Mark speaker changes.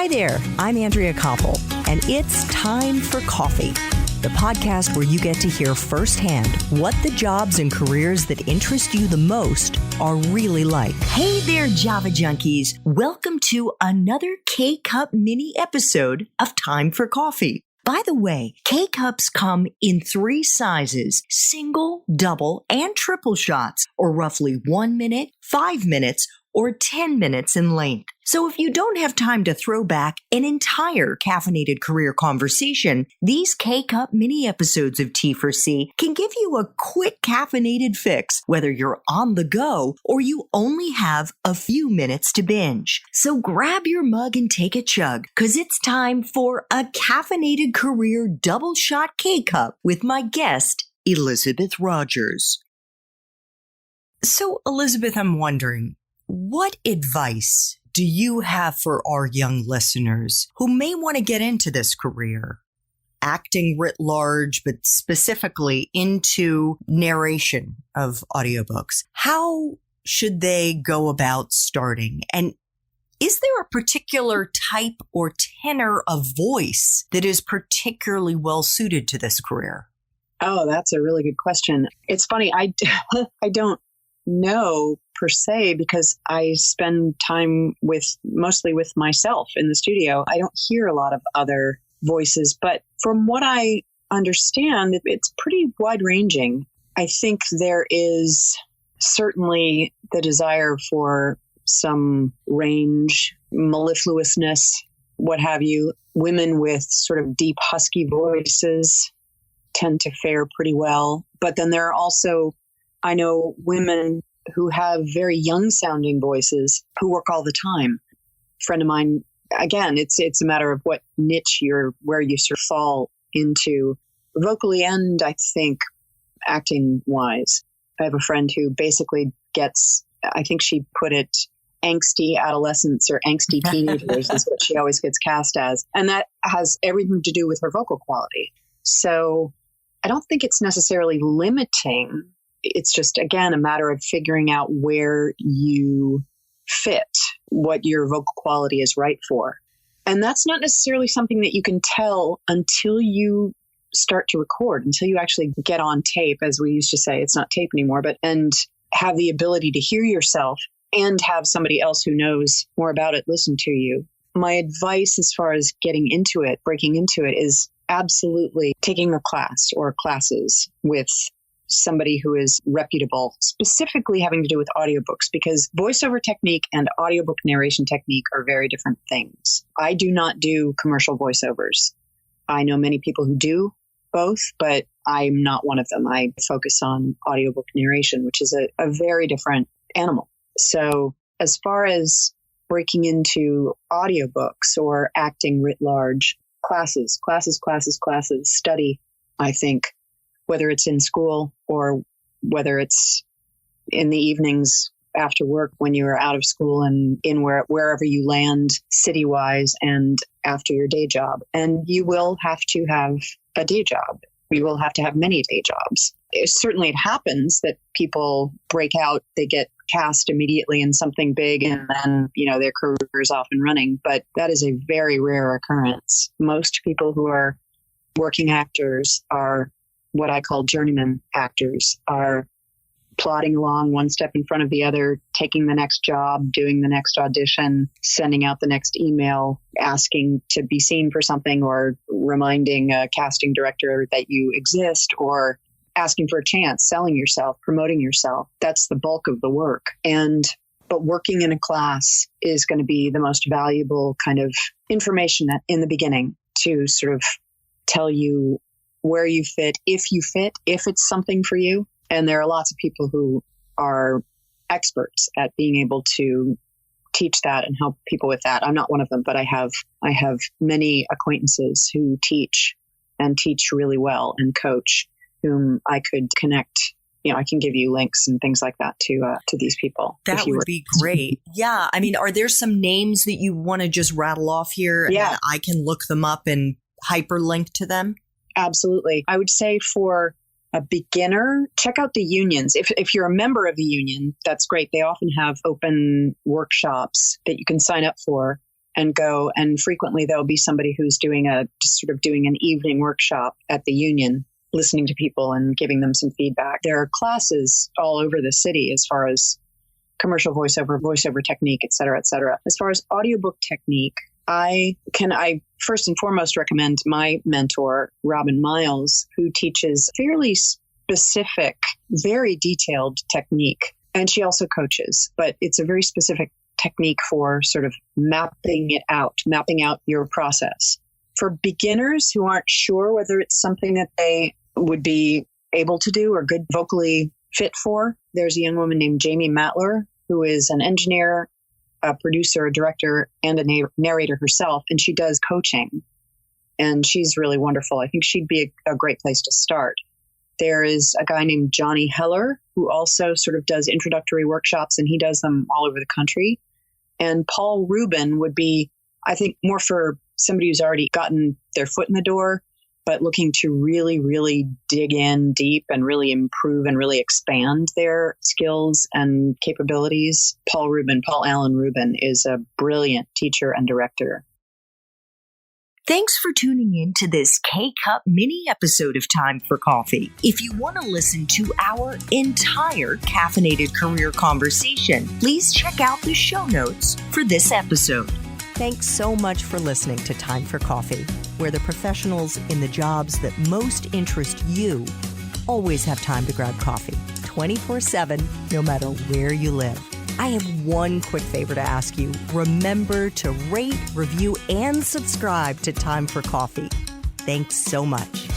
Speaker 1: Hi there, I'm Andrea Koppel, and it's time for coffee, the podcast where you get to hear firsthand what the jobs and careers that interest you the most are really like. Hey there, Java junkies. Welcome to another K-Cup mini episode of Time for Coffee. By the way, K-Cups come in 3 sizes, single, double, and triple shots, or roughly 1 minute, 5 minutes, or 10 minutes in length. So if you don't have time to throw back an entire caffeinated career conversation, these K-Cup mini episodes of T4C can give you a quick caffeinated fix, whether you're on the go or you only have a few minutes to binge. So grab your mug and take a chug, because it's time for a caffeinated career double shot K-Cup with my guest, Elisabeth Rodgers. So, Elisabeth, I'm wondering, what advice do you have for our young listeners who may want to get into this career, acting writ large, but specifically into narration of audiobooks? How should they go about starting? And is there a particular type or tenor of voice that is particularly well suited to this career?
Speaker 2: Oh, that's a really good question. It's funny. I don't know per se, because I spend time mostly with myself in the studio. I don't hear a lot of other voices, but from what I understand, it's pretty wide ranging. I think there is certainly the desire for some range, mellifluousness, what have you. Women with sort of deep, husky voices tend to fare pretty well. But then there are also, I know, women who have very young sounding voices who work all the time. A friend of mine, again, it's a matter of what niche where you sort of fall into vocally and I think acting wise. I have a friend who basically gets, I think she put it, angsty adolescents or angsty teenagers is what she always gets cast as. And that has everything to do with her vocal quality. So I don't think it's necessarily limiting. It's just, again, a matter of figuring out where you fit, what your vocal quality is right for. And that's not necessarily something that you can tell until you start to record, until you actually get on tape, as we used to say. It's not tape anymore, and have the ability to hear yourself and have somebody else who knows more about it listen to you. My advice as far as getting into it, breaking into it, is absolutely taking a class or classes with somebody who is reputable, specifically having to do with audiobooks, because voiceover technique and audiobook narration technique are very different things. I do not do commercial voiceovers. I know many people who do both, but I'm not one of them. I focus on audiobook narration, which is a very different animal. So as far as breaking into audiobooks or acting writ large, classes, study, I think, whether it's in school or whether it's in the evenings after work when you're out of school and in wherever you land city-wise and after your day job. And you will have to have a day job. You will have to have many day jobs. Certainly it happens that people break out, they get cast immediately in something big, and then, their career is off and running. But that is a very rare occurrence. Most people who are working actors are what I call journeyman actors, are plodding along one step in front of the other, taking the next job, doing the next audition, sending out the next email, asking to be seen for something, or reminding a casting director that you exist, or asking for a chance, selling yourself, promoting yourself. That's the bulk of the work. But working in a class is going to be the most valuable kind of information in the beginning to sort of tell you where you fit, if it's something for you. And there are lots of people who are experts at being able to teach that and help people with that. I'm not one of them, but I have many acquaintances who teach and teach really well and coach, whom I could connect. I can give you links and things like that to these people.
Speaker 1: That would be great. Yeah. I mean, are there some names that you want to just rattle off here?
Speaker 2: Yeah.
Speaker 1: And I can look them up and hyperlink to them?
Speaker 2: Absolutely. I would say for a beginner, check out the unions. If you're a member of the union, that's great. They often have open workshops that you can sign up for and go. And frequently there'll be somebody who's doing an evening workshop at the union, listening to people and giving them some feedback. There are classes all over the city as far as commercial voiceover technique, et cetera, et cetera. As far as audiobook technique, I first and foremost recommend my mentor, Robin Miles, who teaches fairly specific, very detailed technique. And she also coaches, but it's a very specific technique for sort of mapping out your process. For beginners who aren't sure whether it's something that they would be able to do or good vocally fit for, there's a young woman named Jamie Matler, who is an engineer, a producer, a director, and a narrator herself, and she does coaching. And she's really wonderful. I think she'd be a great place to start. There is a guy named Johnny Heller, who also sort of does introductory workshops, and he does them all over the country. And Paul Rubin would be, I think, more for somebody who's already gotten their foot in the door, but looking to really, really dig in deep and really improve and really expand their skills and capabilities. Paul Allen Rubin is a brilliant teacher and director.
Speaker 1: Thanks for tuning in to this K-Cup mini episode of Time for Coffee. If you want to listen to our entire caffeinated career conversation, please check out the show notes for this episode. Thanks so much for listening to Time for Coffee, where the professionals in the jobs that most interest you always have time to grab coffee, 24/7, no matter where you live. I have one quick favor to ask you. Remember to rate, review, and subscribe to Time for Coffee. Thanks so much.